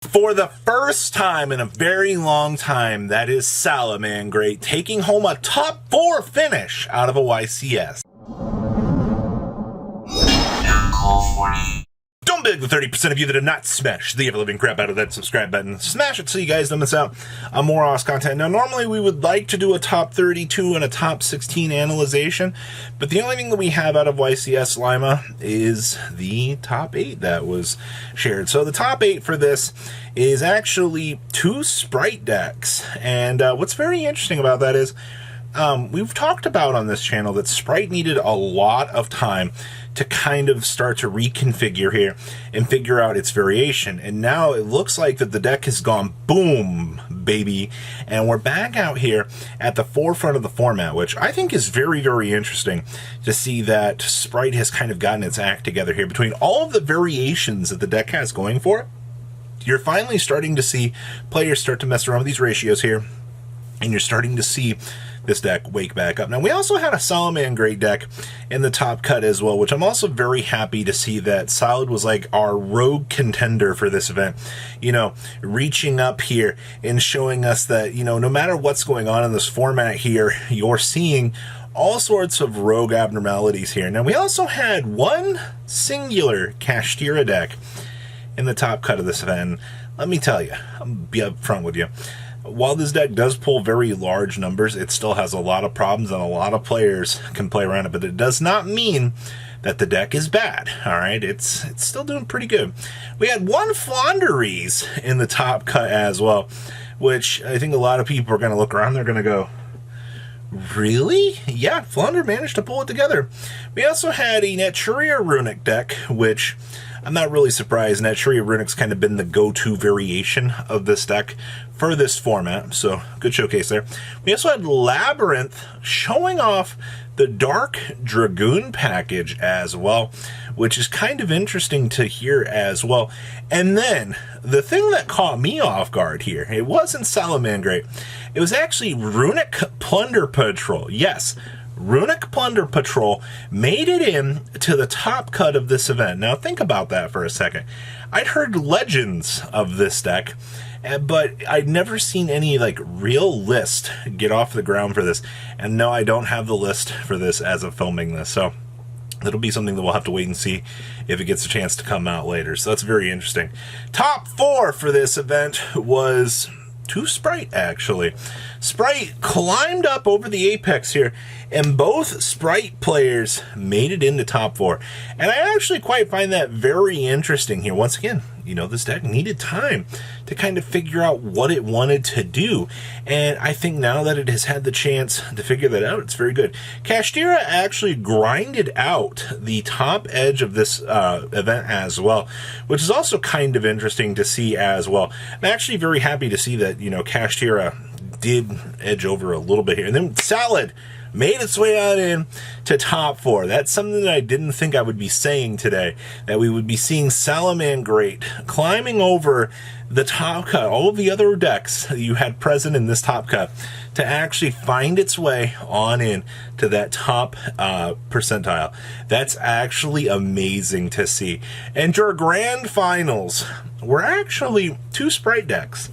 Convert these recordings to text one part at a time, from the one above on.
For the first time in a very long time, that is Salamangreat taking home a top 4 finish out of a YCS. Don't beg the 30% of you that have not smashed the ever-living crap out of that subscribe button. Smash it so you guys don't miss out on more awesome content. Now, normally we would like to do a top 32 and a top 16 analyzation, but the only thing that we have out of YCS Lima is the top 8 that was shared. So the top 8 for this is actually 2 Sprite decks, and what's very interesting about that is we've talked about on this channel that Sprite needed a lot of time to kind of start to reconfigure here and figure out its variation. And now it looks like that the deck has gone boom, baby. And we're back out here at the forefront of the format, which I think is very, very interesting to see that Sprite has kind of gotten its act together here. Between all of the variations that the deck has going for it, you're finally starting to see players start to mess around with these ratios here, and you're starting to see this deck wake back up. Now, we also had a Salamangreat deck in the top cut as well, which I'm also very happy to see that Solid was like our rogue contender for this event. You know, reaching up here and showing us that, you know, no matter what's going on in this format here, you're seeing all sorts of rogue abnormalities here. Now, we also had one singular Castillo deck in the top cut of this event. Let me tell you, I'll be up front with you. While this deck does pull very large numbers, it still has a lot of problems and a lot of players can play around it, but it does not mean that the deck is bad. All right, it's still doing pretty good. We had one Flaunderies in the top cut as well, which I think a lot of people are going to look around, they're going to go, really? Yeah, Flounder managed to pull it together. We also had a Naturia Runic deck, which I'm not really surprised. Naturia Runic's kind of been the go-to variation of this deck for this format, so good showcase there. We also had Labyrinth showing off the Dark Dragoon package as well, which is kind of interesting to hear as well. And then the thing that caught me off guard here, it wasn't Salamangreat. It was actually Runic Plunder Patrol. Yes, Runic Plunder Patrol made it in to the top cut of this event. Now think about that for a second. I'd heard legends of this deck, but I'd never seen any like real list get off the ground for this. And no, I don't have the list for this as of filming this, so that'll be something that we'll have to wait and see if it gets a chance to come out later. So that's very interesting. Top 4 for this event was 2 Sprite, actually. Sprite climbed up over the apex here, and both Sprite players made it into top 4. And I actually quite find that very interesting here. Once again, you know, this deck needed time to kind of figure out what it wanted to do. And I think now that it has had the chance to figure that out, it's very good. Castillo actually grinded out the top edge of this event as well, which is also kind of interesting to see as well. I'm actually very happy to see that, you know, Castillo did edge over a little bit here. And then Salad made its way on in to top 4. That's something that I didn't think I would be saying today, that we would be seeing Salamangreat climbing over the top cut, all of the other decks that you had present in this top cut, to actually find its way on in to that top percentile. That's actually amazing to see. And your grand finals were actually 2 Sprite decks.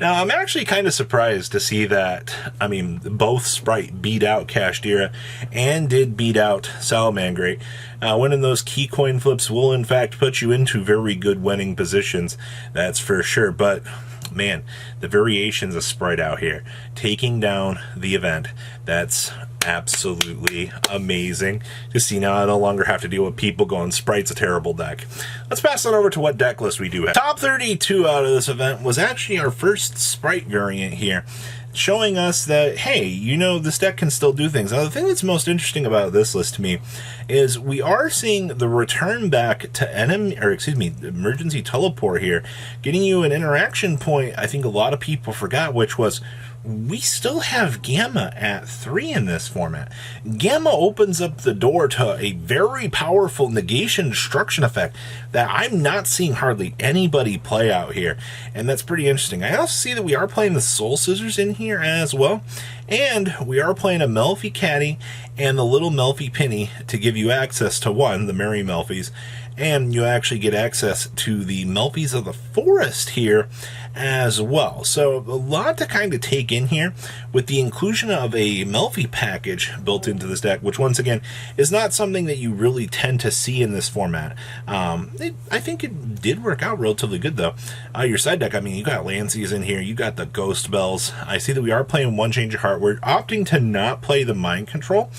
Now, I'm actually kind of surprised to see that, I mean, both Sprite beat out Castillo and did beat out Salamangreat. Winning those key coin flips will, in fact, put you into very good winning positions, that's for sure. But, man, the variations of Sprite out here, taking down the event, that's absolutely amazing to see. Now I no longer have to deal with people going, Sprite's a terrible deck. Let's pass on over to what deck list we do have. Top 32 out of this event was actually our first Sprite variant here, showing us that, hey, you know, this deck can still do things. Now, the thing that's most interesting about this list to me is we are seeing the return back to enemy, or excuse me, emergency teleport here, getting you an interaction point I think a lot of people forgot, which was we still have Gamma at 3 in this format. Gamma opens up the door to a very powerful negation destruction effect that I'm not seeing hardly anybody play out here, and that's pretty interesting. I also see that we are playing the Soul Scissors in here as well, and we are playing a Melfi Caddy and the little Melfi Penny to give you access to one, the Merry Melfies, and you actually get access to the Melfies of the Forest here as well. So a lot to kind of take in here with the inclusion of a Melfi package built into this deck, which once again is not something that you really tend to see in this format. I think it did work out relatively good though. Your side deck, I mean, you got Lanceys in here, you got the Ghost Bells. I see that we are playing One Change of Heart. We're opting to not play the Mind Control,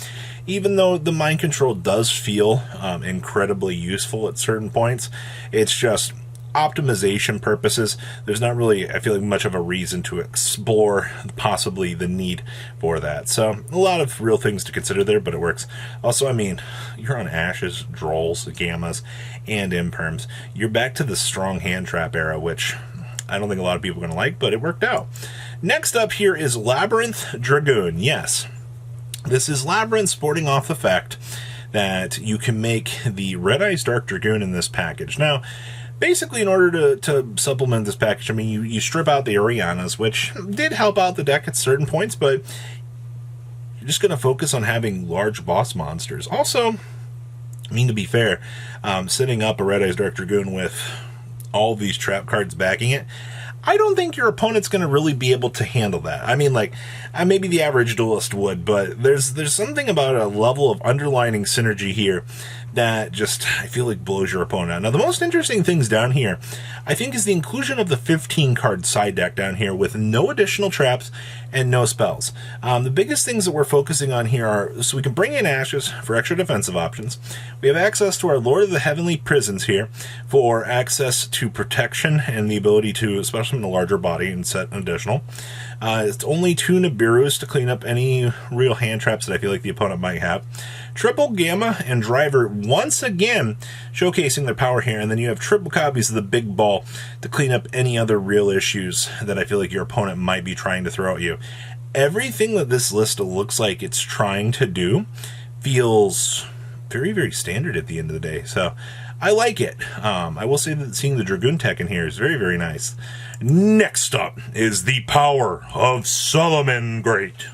even though the Mind Control does feel incredibly useful at certain points. It's just optimization purposes. There's not really, I feel like, much of a reason to explore possibly the need for that. So a lot of real things to consider there, but it works. Also, I mean, you're on Ashes, Drolls, Gammas, and Imperms. You're back to the strong hand trap era, which I don't think a lot of people are going to like, but it worked out. Next up here is Labyrinth Dragoon. Yes, this is Labyrinth sporting off the fact that you can make the Red Eyes Dark Dragoon in this package. Now, basically, in order to supplement this package, I mean, you strip out the Orianas, which did help out the deck at certain points, but you're just going to focus on having large boss monsters. Also, I mean, to be fair, setting up a Red Eyes Dark Dragoon with all these trap cards backing it, I don't think your opponent's going to really be able to handle that. I mean, like, maybe the average duelist would, but there's something about a level of underlining synergy here that just, I feel like, blows your opponent out. Now, the most interesting things down here, I think, is the inclusion of the 15-card side deck down here with no additional traps and no spells. The biggest things that we're focusing on here are, so we can bring in Ashes for extra defensive options. We have access to our Lord of the Heavenly Prisons here for access to protection and the ability to, especially in a larger body, and set an additional. It's only 2 Nibiru's to clean up any real hand traps that I feel like the opponent might have. Triple Gamma and Driver once again showcasing their power here, and then you have triple copies of the Big Ball to clean up any other real issues that I feel like your opponent might be trying to throw at you. Everything that this list looks like it's trying to do feels very, very standard at the end of the day, so I like it. I will say that seeing the Dragoon tech in here is very, very nice. Next up is the power of Salamangreat.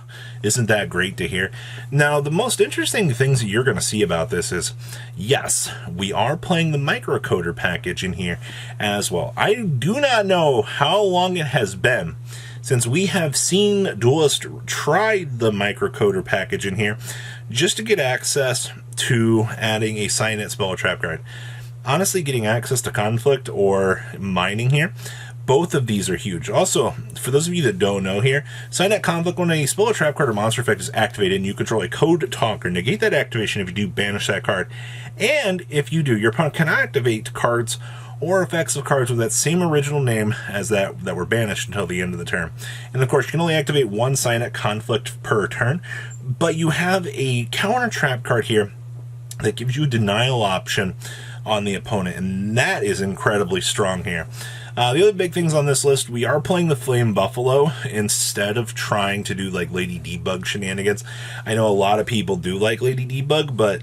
Isn't that great to hear? Now, the most interesting things that you're going to see about this is, yes, we are playing the microcoder package in here as well. I do not know how long it has been since we have seen Duelist try the microcoder package in here just to get access to adding a Signet spell or trap card. Honestly, getting access to Conflict or mining here, both of these are huge. Also, for those of you that don't know here, Signet Conflict, when a spell or trap card or monster effect is activated and you control a code talker, negate that activation if you do, banish that card. And if you do, your opponent can activate cards or effects of cards with that same original name as that were banished until the end of the turn. And of course, you can only activate 1 Signet Conflict per turn, but you have a counter trap card here that gives you a denial option on the opponent, and that is incredibly strong here. The other big things on this list, we are playing the Flame Buffalo instead of trying to do like Lady Debug shenanigans. I know a lot of people do like Lady Debug, but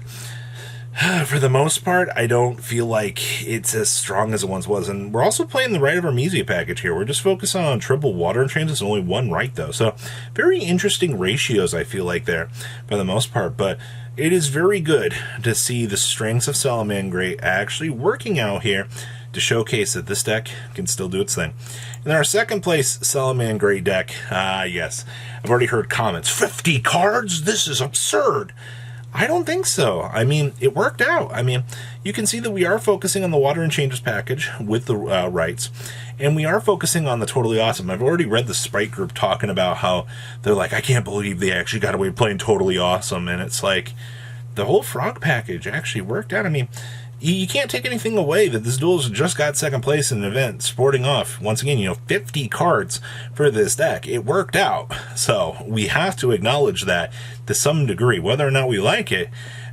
for the most part, I don't feel like it's as strong as it once was. And we're also playing the Rite of Armesia package here. We're just focusing on triple water and transits and only 1 right, though. So very interesting ratios, I feel like, there for the most part. But it is very good to see the strengths of Salamangreat actually working out here to showcase that this deck can still do its thing. In our second place Salamangreat deck, yes, I've already heard comments, 50 cards? This is absurd. I don't think so. I mean, it worked out. I mean, you can see that we are focusing on the Water and Changes package with the rights, and we are focusing on the Totally Awesome. I've already read the Sprite group talking about how they're like, I can't believe they actually got away playing Totally Awesome, and it's like, the whole Frog package actually worked out. I mean, you can't take anything away that this duelist just got second place in an event, sporting off, once again, 50 cards for this deck. It worked out. So we have to acknowledge that to some degree. Whether or not we like it,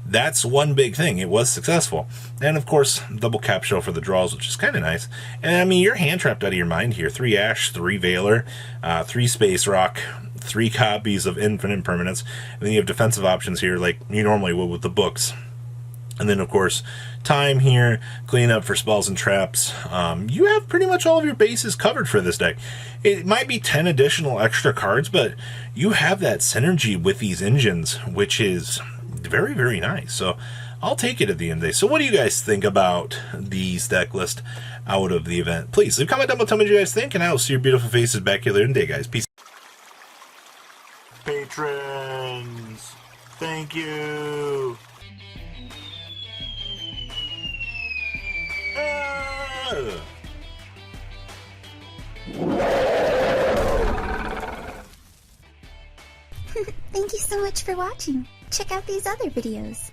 that's one big thing. It was successful. And of course, double cap shell for the draws, which is kind of nice. And I mean, you're hand trapped out of your mind here. 3 Ash, 3 Veiler, 3 Space Rock, 3 copies of Infinite Permanence. And then you have defensive options here like you normally would with the books. And then, of course, time here, clean up for spells and traps. You have pretty much all of your bases covered for this deck. It might be 10 additional extra cards, but you have that synergy with these engines, which is very, very nice. So I'll take it at the end of the day. So what do you guys think about these deck list out of the event? Please leave a comment down below, tell me what you guys think, and I will see your beautiful faces back here later in the day, guys. Peace. Patrons, thank you. Thank you so much for watching. Check out these other videos.